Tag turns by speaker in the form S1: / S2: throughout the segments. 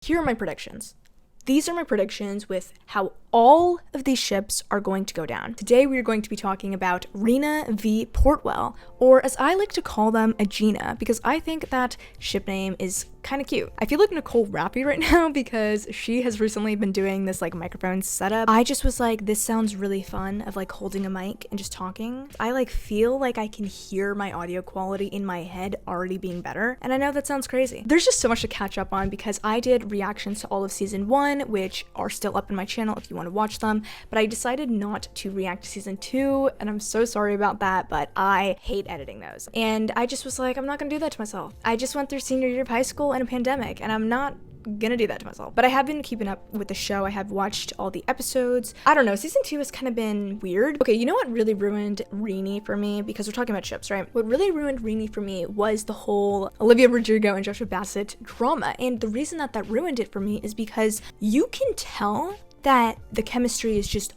S1: here are my predictions. These are my predictions with how all of these ships are going to go down. Today we are going to be talking about Rina v Portwell, or as I like to call them, a Gina, because I think that ship name is kind of cute. I feel like Nicole Rappy right now because she has recently been doing this like microphone setup. I just was like, this sounds really fun of like holding a mic and just talking. I like feel like I can hear my audio quality in my head already being better, and I know that sounds crazy. There's just so much to catch up on because I did reactions to all of season 1, which are still up in my channel if you want to watch them, but I decided not to react to season 2, and I'm so sorry about that, but I hate editing those. And I just was like, I'm not gonna do that to myself. I just went through senior year of high school and a pandemic, and I'm not gonna do that to myself. But I have been keeping up with the show. I have watched all the episodes. I don't know, season 2 has kind of been weird. Okay, you know what really ruined Rini for me? Because we're talking about ships, right? What really ruined Rini for me was the whole Olivia Rodrigo and Joshua Bassett drama. And the reason that that ruined it for me is because you can tell that the chemistry is just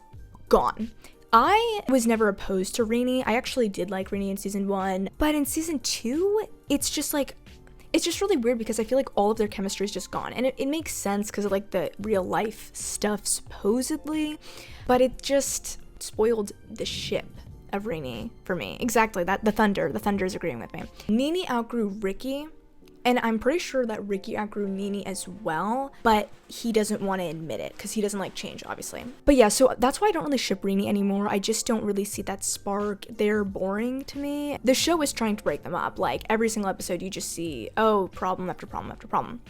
S1: gone. I was never opposed to Rini. I actually did like Rini in season 1, but in season 2, it's just like, it's just really weird because I feel like all of their chemistry is just gone. And it makes sense because of like the real life stuff supposedly, but it just spoiled the ship of Rini for me. Exactly, that the Thunder is agreeing with me. Nini outgrew Ricky, and I'm pretty sure that Ricky outgrew Nini as well, but he doesn't want to admit it because he doesn't like change, obviously. But yeah, so that's why I don't really ship Rini anymore. I just don't really see that spark. They're boring to me. The show is trying to break them up. Like every single episode you just see, oh, problem after problem after problem.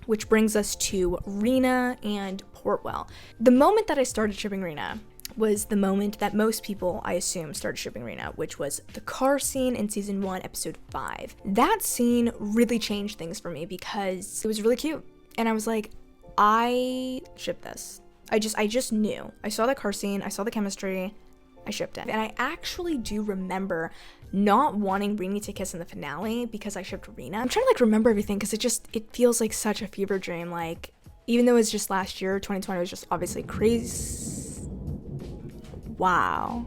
S1: Which brings us to Rina and Portwell. The moment that I started shipping Rina was the moment that most people, I assume, started shipping Rina, which was the car scene in season 1, episode 5. That scene really changed things for me because it was really cute. And I was like, I ship this. I just knew. I saw the car scene, I saw the chemistry, I shipped it. And I actually do remember not wanting Rini to kiss in the finale because I shipped Rina. I'm trying to like remember everything because it feels like such a fever dream. Like, even though it was just last year, 2020 was just obviously crazy. Wow.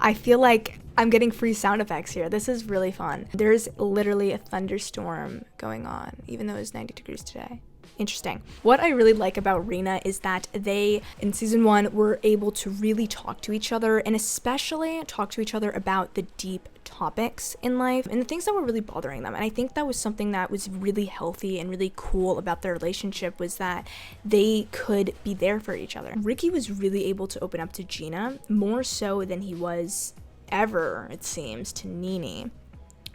S1: I feel like I'm getting free sound effects here. This is really fun. There's literally a thunderstorm going on, even though it's 90 degrees today. Interesting. What I really like about Rina is that they, in season 1, were able to really talk to each other, and especially talk to each other about the deep topics in life and the things that were really bothering them. And I think that was something that was really healthy and really cool about their relationship, was that they could be there for each other. Ricky was really able to open up to Gina, more so than he was ever, it seems, to Nini,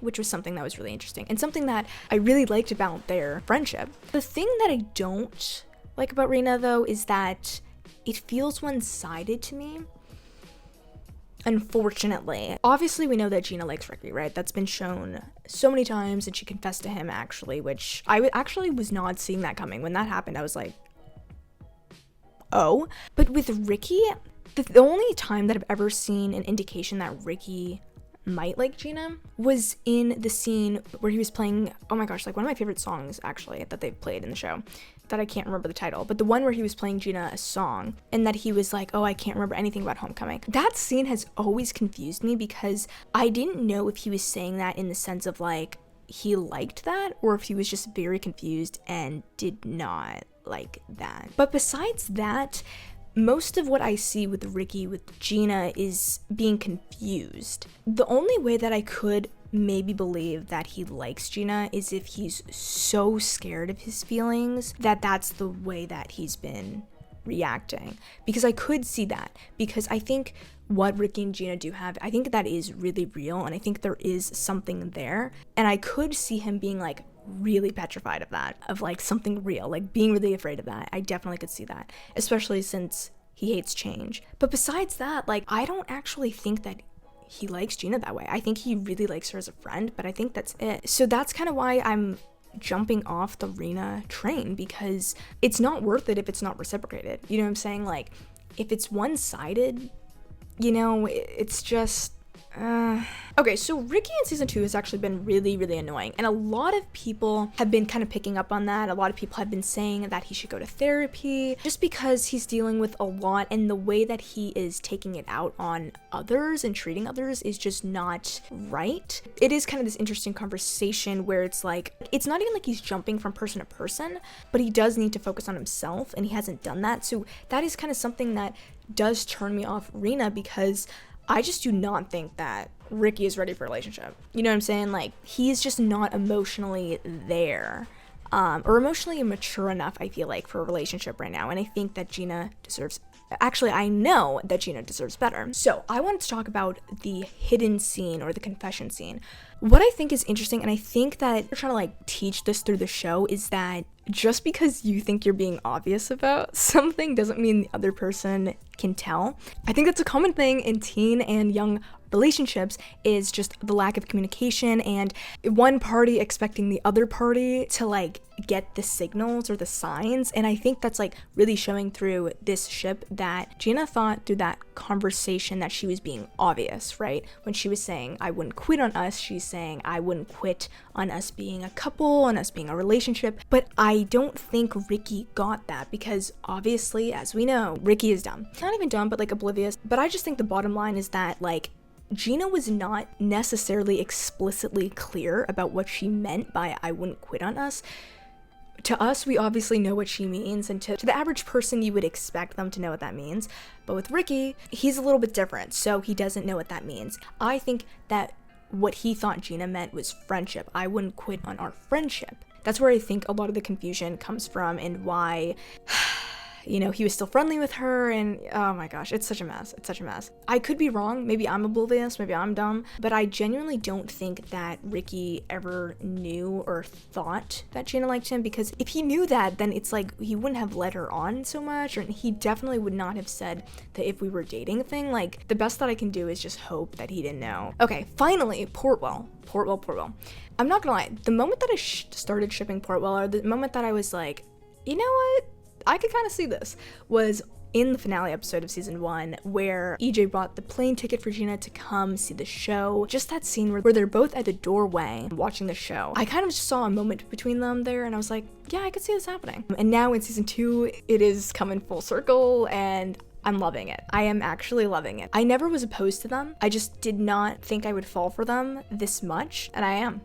S1: which was something that was really interesting and something that I really liked about their friendship. The thing that I don't like about Rina, though, is that it feels one-sided to me. Unfortunately. Obviously, we know that Gina likes Ricky, right? That's been shown so many times, and she confessed to him, actually, which I actually was not seeing that coming. When that happened, I was like, oh. But with Ricky, the only time that I've ever seen an indication that Ricky might like Gina was in the scene where he was playing, oh my gosh, like one of my favorite songs, actually, that they've played in the show, that I can't remember the title, but the one where he was playing Gina a song and that he was like, oh, I can't remember anything about Homecoming. That scene has always confused me because I didn't know if he was saying that in the sense of like he liked that, or if he was just very confused and did not like that. But besides that, most of what I see with Ricky with Gina is being confused. The only way that I could maybe believe that he likes Gina is if he's so scared of his feelings that that's the way that he's been reacting. Because I could see that, because I think what Ricky and Gina do have, I think that is really real, and I think there is something there, and I could see him being like really petrified of that, of like something real, like being really afraid of that. I definitely could see that, especially since he hates change. But besides that, like, I don't actually think that he likes Gina that way. I think he really likes her as a friend, but I think that's it. So that's kind of why I'm jumping off the Rina train, because it's not worth it if it's not reciprocated. You know what I'm saying? Like, if it's one-sided, you know, it's just, Okay, so Ricky in season 2 has actually been really, really annoying, and a lot of people have been kind of picking up on that. A lot of people have been saying that he should go to therapy just because he's dealing with a lot, and the way that he is taking it out on others and treating others is just not right. It is kind of this interesting conversation where it's like, it's not even like he's jumping from person to person, but he does need to focus on himself, and he hasn't done that. So that is kind of something that does turn me off Rina, because I just do not think that Ricky is ready for a relationship. You know what I'm saying? Like, he's just not emotionally there, or emotionally mature enough, I feel like, for a relationship right now. And I think that Gina deserves, actually, I know that Gina deserves better. So I wanted to talk about the hidden scene, or the confession scene. What I think is interesting, and I think that they're trying to like teach this through the show, is that just because you think you're being obvious about something doesn't mean the other person can tell. I think that's a common thing in teen and young relationships, is just the lack of communication and one party expecting the other party to like get the signals or the signs. And I think that's like really showing through this ship, that Gina thought through that conversation that she was being obvious, right? When she was saying, I wouldn't quit on us, she's saying, I wouldn't quit on us being a couple, on us being a relationship. But I don't think Ricky got that, because obviously, as we know, Ricky is dumb. Not even dumb, but like oblivious. But I just think the bottom line is that like Gina was not necessarily explicitly clear about what she meant by I wouldn't quit on us. To us, we obviously know what she means, and to the average person, you would expect them to know what that means. But with Ricky, he's a little bit different, so he doesn't know what that means. I think that what he thought Gina meant was friendship. I wouldn't quit on our friendship. That's where I think a lot of the confusion comes from, and why you know, he was still friendly with her, and oh my gosh, it's such a mess. It's such a mess. I could be wrong. Maybe I'm oblivious. Maybe I'm dumb. But I genuinely don't think that Ricky ever knew or thought that Gina liked him, because if he knew that, then it's like he wouldn't have led her on so much, or he definitely would not have said that if we were dating thing. Like, the best that I can do is just hope that he didn't know. Okay, finally, Portwell. I'm not gonna lie. The moment that I started shipping Portwell, or the moment that I was like, you know what? I could kind of see this, was in the finale episode of season 1, where EJ bought the plane ticket for Gina to come see the show. Just that scene where they're both at the doorway watching the show. I kind of just saw a moment between them there, and I was like, yeah, I could see this happening. And now in season 2, it is coming full circle, and I'm loving it. I am actually loving it. I never was opposed to them. I just did not think I would fall for them this much, and I am.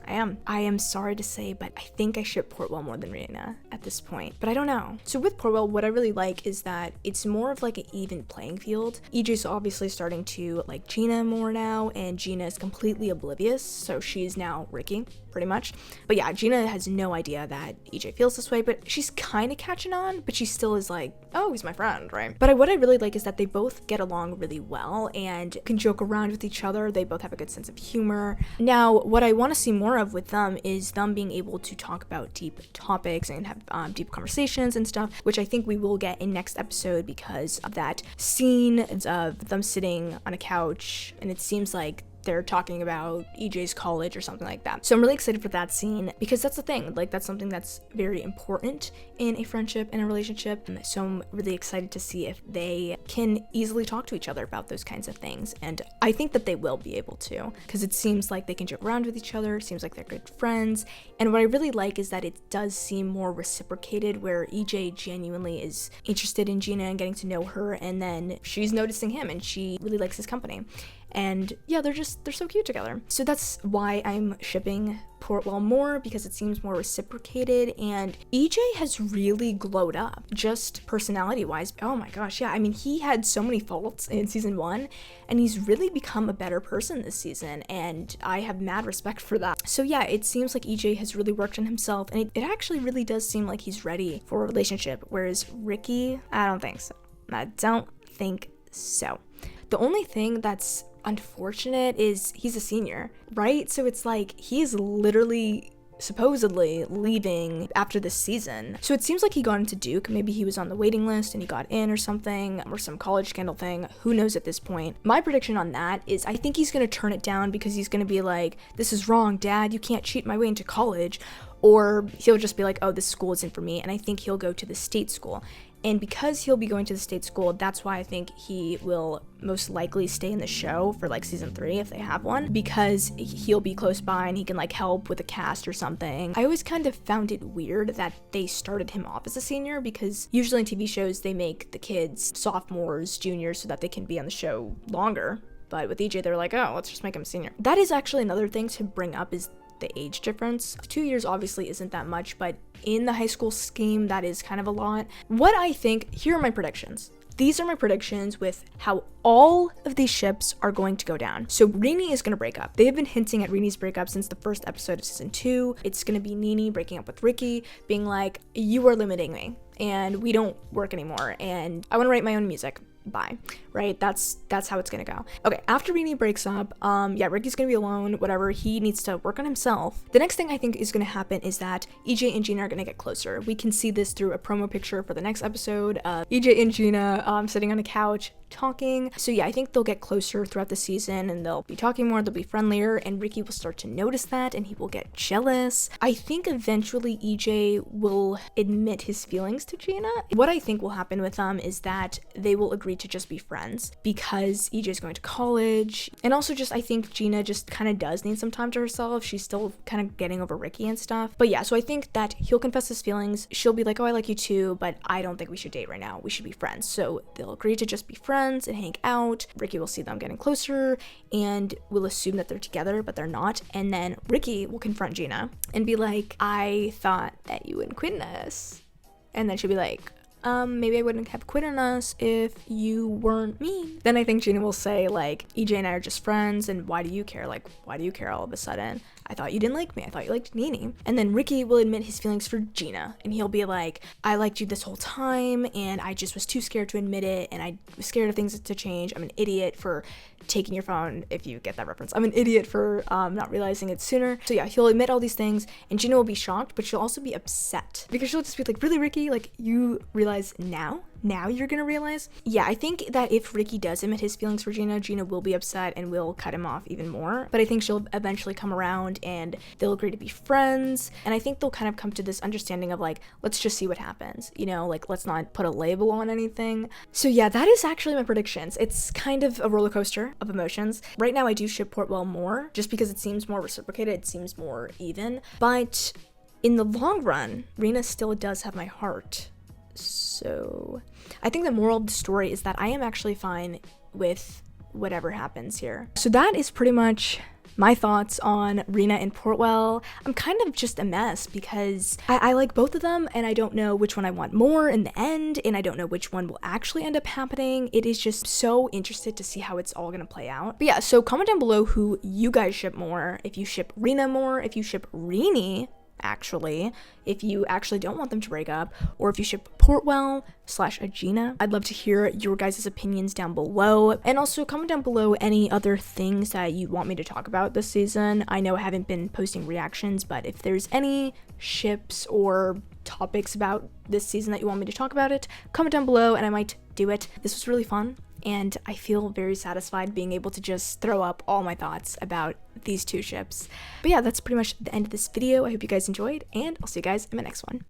S1: I am sorry to say, but I think I ship Portwell more than Rina at this point, but I don't know. So with Portwell, what I really like is that it's more of like an even playing field. EJ's obviously starting to like Gina more now, and Gina is completely oblivious, so she's now Ricky, pretty much. But yeah, Gina has no idea that EJ feels this way, but she's kind of catching on, but she still is like, oh, he's my friend, right? But what I really like is that they both get along really well and can joke around with each other. They both have a good sense of humor. Now, what I want to see more of with them is them being able to talk about deep topics and have deep conversations and stuff, which I think we will get in next episode, because of that scene of them sitting on a couch, and it seems like they're talking about EJ's college or something like that. So I'm really excited for that scene, because that's the thing, like, that's something that's very important in a friendship and a relationship. So I'm really excited to see if they can easily talk to each other about those kinds of things, and I think that they will be able to, because it seems like they can joke around with each other. It seems like they're good friends, and what I really like is that it does seem more reciprocated, where EJ genuinely is interested in Gina and getting to know her, and then she's noticing him and she really likes his company. And yeah, they're so cute together. So that's why I'm shipping Portwell more, because it seems more reciprocated, and EJ has really glowed up, just personality wise. Oh my gosh, yeah, I mean, he had so many faults in season 1, and he's really become a better person this season, and I have mad respect for that. So yeah, it seems like EJ has really worked on himself, and it actually really does seem like he's ready for a relationship, whereas Ricky, I don't think so. The only thing that's unfortunate is he's a senior, right? So it's like he's literally supposedly leaving after this season. So it seems like he got into Duke. Maybe he was on the waiting list and he got in or something, or some college scandal thing. Who knows at this point? My prediction on that is I think he's going to turn it down, because he's going to be like, this is wrong, Dad. You can't cheat my way into college. or he'll just be like, oh, this school isn't for me, and I think he'll go to the state school. And because he'll be going to the state school, that's why I think he will most likely stay in the show for like season 3 if they have one, because he'll be close by and he can like help with the cast or something. I always kind of found it weird that they started him off as a senior, because usually in TV shows they make the kids sophomores, juniors, so that they can be on the show longer. But with EJ, they're like, oh, let's just make him a senior. That is actually another thing to bring up, is the age difference. 2 years obviously isn't that much, but in the high school scheme, that is kind of a lot. What I think, here are my predictions. These are my predictions with how all of these ships are going to go down. So Rini is going to break up. They have been hinting at Rini's breakup since the first episode of season 2. It's going to be Rini breaking up with Ricky, being like, you are limiting me and we don't work anymore and I want to write my own music. Bye. Right? That's how it's gonna go. Okay, after Rini breaks up, yeah, Ricky's gonna be alone, whatever, he needs to work on himself. The next thing I think is gonna happen is that EJ and Gina are gonna get closer. We can see this through a promo picture for the next episode of EJ and Gina sitting on a couch talking. So yeah, I think they'll get closer throughout the season and they'll be talking more, they'll be friendlier, and Ricky will start to notice that and he will get jealous. I think eventually EJ will admit his feelings to Gina. What I think will happen with them is that they will agree to just be friends, because EJ is going to college, and also just I think Gina just kind of does need some time to herself. She's still kind of getting over Ricky and stuff. But yeah, so I think that he'll confess his feelings, she'll be like, oh, I like you too, but I don't think we should date right now, we should be friends. So they'll agree to just be friends and hang out. Ricky will see them getting closer and will assume that they're together, but they're not. And then Ricky will confront Gina and be like, I thought that you wouldn't quit on us. And then she'll be like, maybe I wouldn't have quit on us if you weren't mean. Then I think Gina will say, like, EJ and I are just friends, and why do you care? Like, why do you care all of a sudden? I thought you didn't like me. I thought you liked Rini. And then Ricky will admit his feelings for Gina, and he'll be like, I liked you this whole time, and I just was too scared to admit it, and I was scared of things to change. I'm an idiot for taking your phone, if you get that reference. I'm an idiot for not realizing it sooner. So yeah, he'll admit all these things, and Gina will be shocked, but she'll also be upset, because she'll just be like, really, Ricky? Like, you realize now? Now you're gonna realize? Yeah, I think that if Ricky does admit his feelings for Gina, Gina will be upset and will cut him off even more. But I think she'll eventually come around and they'll agree to be friends. And I think they'll kind of come to this understanding of like, let's just see what happens. You know, like, let's not put a label on anything. So yeah, that is actually my predictions. It's kind of a roller coaster of emotions. Right now I do ship Portwell more, just because it seems more reciprocated, it seems more even. But in the long run, Rina still does have my heart. So I think the moral of the story is that I am actually fine with whatever happens here. So that is pretty much my thoughts on Rina and Portwell. I'm kind of just a mess because I like both of them and I don't know which one I want more in the end, and I don't know which one will actually end up happening. It is just so interested to see how it's all gonna play out. But yeah, so comment down below who you guys ship more, if you ship Rina more, if you ship Rini actually, if you actually don't want them to break up, or if you ship Portwell / Gina. I'd love to hear your guys' opinions down below, and also comment down below any other things that you want me to talk about this season. I know I haven't been posting reactions, but if there's any ships or topics about this season that you want me to talk about it, comment down below and I might do it. This was really fun, and I feel very satisfied being able to just throw up all my thoughts about these two ships. But yeah, that's pretty much the end of this video. I hope you guys enjoyed, and I'll see you guys in my next one.